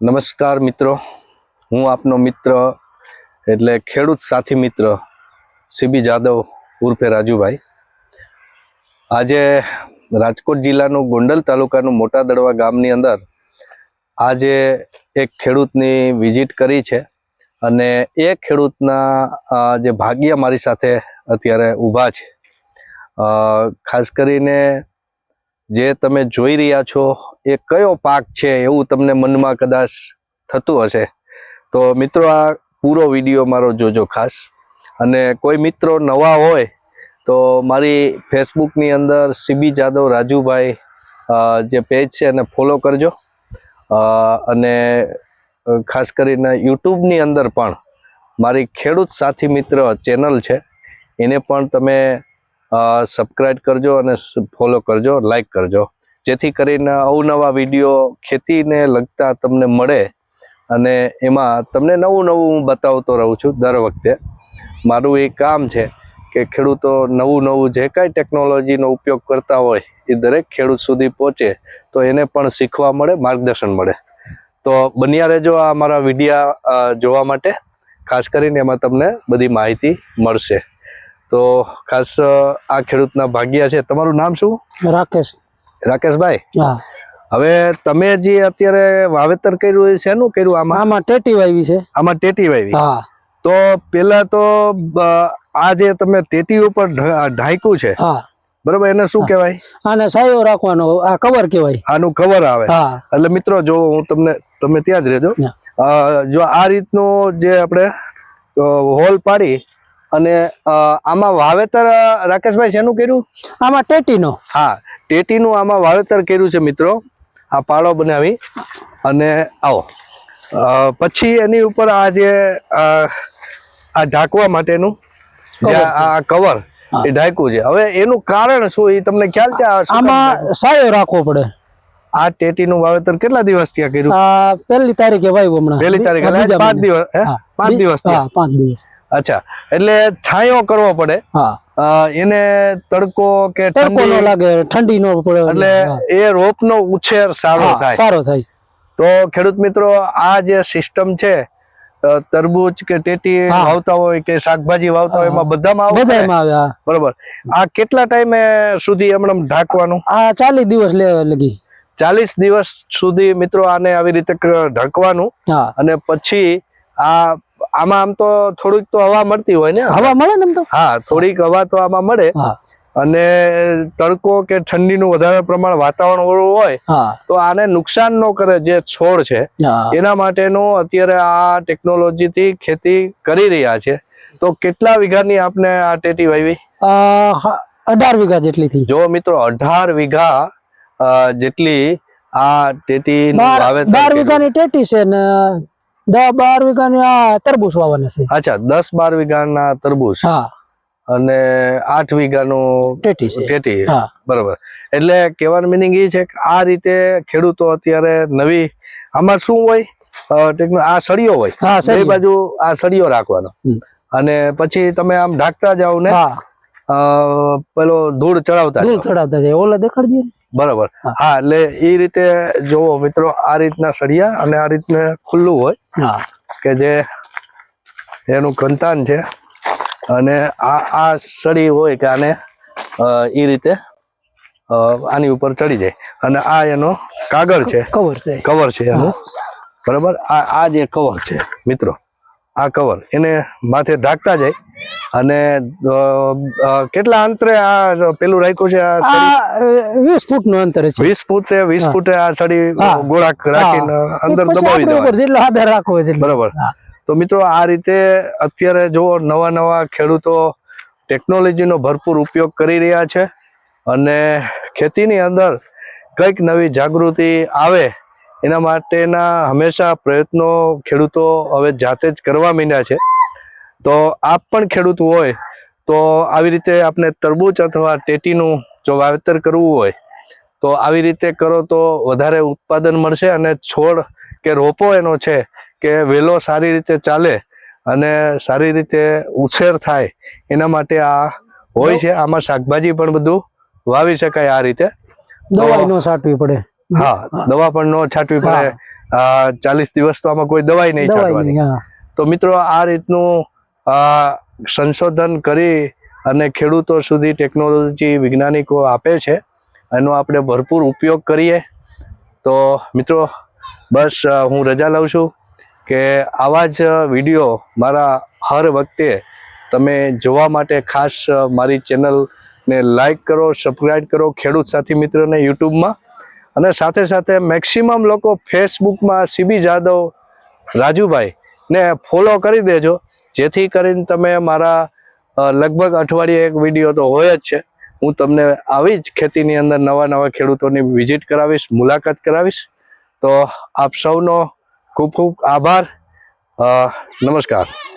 નમસ્કાર મિત્રો, હું આપનો મિત્ર એટલે ખેડૂત સાથી મિત્ર સીબી જાદવ ઉર્ફે રાજુભાઈ. આજે રાજકોટ જિલ્લાનું ગોંડલ તાલુકાનું મોટા દડવા ગામની અંદર આજે એક ખેડૂતની વિઝિટ કરી છે અને એ ખેડૂતના જે ભાગ્ય મારી સાથે અત્યારે ઊભા છે. ખાસ કરીને જે તમે જોઈ રહ્યા છો એ કયો પાક છે એવું તમને મનમાં કદાચ થતું હશે, તો મિત્રો આ પૂરો વિડીયો મારો જોજો ખાસ. અને કોઈ મિત્રો નવા હોય તો મારી ફેસબુકની અંદર સીબી જાદવ રાજુભાઈ જે પેજ છે એને ફોલો કરજો. અને ખાસ કરીને યુટ્યુબની અંદર પણ મારી ખેડૂત સાથી મિત્ર ચેનલ છે એને પણ તમે સબસ્ક્રાઈબ કરજો અને ફોલો કરજો, લાઈક કરજો, જેથી કરીને અવનવા વિડીયો ખેતીને લગતા તમને મળે અને એમાં તમને નવું નવું હું બતાવતો રહું છું. દર વખતે મારું એ કામ છે કે ખેડૂતો નવું જે કાંઈ ટેકનોલોજીનો ઉપયોગ કરતા હોય એ દરેક ખેડૂત સુધી પહોંચે તો એને પણ શીખવા મળે, માર્ગદર્શન મળે. તો બન્યા રહેજો આ મારા વિડીયા જોવા માટે. ખાસ કરીને એમાં તમને બધી માહિતી મળશે. તો ખાસ આ ખેડૂતના ભાગ્યા છે. તમારું નામ શું? રાકેશભાઈ. હવે તમે જે અત્યારે વાવેતર કર્યું છે એનું કર્યું? આમાં ટેટી વાવી છે. આમાં ટેટી વાવી. તો પેલા તો આ જે તમે ટેટી ઉપર ઢાંક્યું છે, બરોબર, એને શું કહેવાય? આને સાયો રાખવાનો, આ કવર કહેવાય. આનું કવર આવે. એટલે મિત્રો જો હું તમે ત્યાં જ રહેજો. જો આ રીતનું જે આપણે હોલ પાડી અને આમાં વાવેતર રાકેશભાઈ શેનું કર્યું? આમાં ટેટીનો. હા, ટેટીનું આમાં વાવેતર કર્યું છે મિત્રો. આ પાળો બનાવી અને આવો પછી એની ઉપર આ જે આ ઢાંકવા માટેનું જે આ કવર એ ઢાંક્યું છે. હવે એનું કારણ શું એ તમને ખ્યાલ છે? આમાં સાયો રાખવો પડે. આ ટેટીનું વાવેતર કેટલા દિવસ ત્યાં કર્યું? પહેલી તારીખે વાવ્યું. હમણાં પહેલી તારીખે 5 દિવસ. 5 દિવસ. 5 દિવસ. અચ્છા, એટલે છાંયો કરવો પડે. એને તડકો કે તડકો ન લાગે, ઠંડી ન પડે, એટલે એ રોપનો ઉછેર સારો થાય. તો ખેડૂત મિત્રો આ જે સિસ્ટમ છે, તરબૂચ કે ટેટી વાવતા હોય કે શાકભાજી વાવતા હોય એમાં બધામાં આવે. બરોબર. આ કેટલા ટાઈમે સુધી હમણાં ઢાંકવાનું? આ 40 દિવસ લગી. 40 દિવસ સુધી મિત્રો આને આવી રીતે ઢાંકવાનું. અને પછી આમાં આમ તો થોડીક તો હવા મળતી હોય ને? હવા મળે ને? હા, થોડીક હવા તો આમાં મળે. અને તડકો કે ઠંડીનું વધારે પ્રમાણ વાતાવરણ હોય તો આને નુકસાન ન કરે જે છોડ છે એના માટેનું અત્યારે આ ટેકનોલોજીથી ખેતી કરી રહ્યા છે. તો કેટલા વીઘાની આપને આ ટેટી વાવી? 18 વીઘા જેટલી થઈ. જો મિત્રો 18 વીઘા જેટલી આ ટેટી 12 વીઘાની ટેટી છે ને 10-12 વીઘાની આ તરબૂચ વાવવાના છે. અચ્છા, 10-12 વીઘાના તરબૂચ અને 8 વીઘાનું ટેટી. બરોબર. એટલે કહેવાનો મિનિંગ એ છે કે આ રીતે ખેડૂતો અત્યારે નવી આમાં શું હોય, આ સળિયો હોય, બે બાજુ આ સળિયો રાખવાનો અને પછી તમે આમ ઢાંકતા જાવ ને પેલો ધૂળ ચડાવતા જાય. ઓલા દેખાડજે. બરોબર. હા, એટલે એ રીતે જોવો મિત્રો, આ રીતના સળિયા અને આ રીતના ખુલ્લું હોય કે જે એનું કંતાન છે. અને આ સળી હોય કે આને એ રીતે આની ઉપર ચડી જાય. અને આ એનો કાગળ છે, કવર છે એનું. બરાબર. આ જે કવર છે મિત્રો, આ કવર એને માથે ઢાંકતા જાય. અને કેટલા અંતરે આ પેલું રાખ્યું છે? 20 ફૂટનું અંતર છે. 20 ફૂટે આ સળી ગોળા રાખીને અંદર દબાવી દેવાય. બરાબર. તો મિત્રો આ રીતે અત્યારે જો નવા ખેડૂતો ટેકનોલોજીનો ભરપૂર ઉપયોગ કરી રહ્યા છે અને ખેતીની અંદર કંઈક નવી જાગૃતિ આવે એના માટેના હંમેશા પ્રયત્નો ખેડૂતો હવે જાતે જ કરવા માંડ્યા છે. તો આપ પણ ખેડૂત હોય તો આવી રીતે આપણે તરબૂચ અથવા ટેટીનું જો વાવેતર કરવું હોય તો આવી રીતે કરો તો વધારે ઉત્પાદન મળશે અને છોડ કે રોપો એનો છે કે વેલો સારી રીતે ચાલે અને સારી રીતે ઉછેર થાય એના માટે આ હોય છે. આમાં શાકભાજી પણ બધું વાવી શકાય આ રીતે. દવા ન છાંટવી પડે. હા, દવા પણ ન છાંટવી પડે. 40 દિવસ તો આમાં કોઈ દવાઈ નહીં દવાઈ છાંટવાની. નહીં, હા. તો મિત્રો આ રીતનું સંશોધન કરી અને ખેડૂતો સુધી ટેકનોલોજી વૈજ્ઞાનિકો આપે છે, એનો આપણે ભરપૂર ઉપયોગ કરીએ. તો મિત્રો બસ હું રજા લઉં છું કે આવા જ વિડીયો મારા હર વખતે તમે જોવા માટે ખાસ મારી ચેનલને લાઈક કરો, સબસ્ક્રાઈબ કરો, ખેડૂત સાથી મિત્રને યુટ્યુબમાં, અને સાથે સાથે મેક્સિમમ લોકો ફેસબુકમાં સીબી જાદવ રાજુભાઈ ને ફોલો કરી દેજો, જેથી કરીને તમે મારા લગભગ અઠવાડિયે એક વિડીયો તો હોય જ છે. હું તમને આવી જ ખેતીની અંદર નવા ખેડૂતોની વિઝિટ કરાવીશ, મુલાકાત કરાવીશ. તો આપ સૌનો ખૂબ ખૂબ આભાર. નમસ્કાર.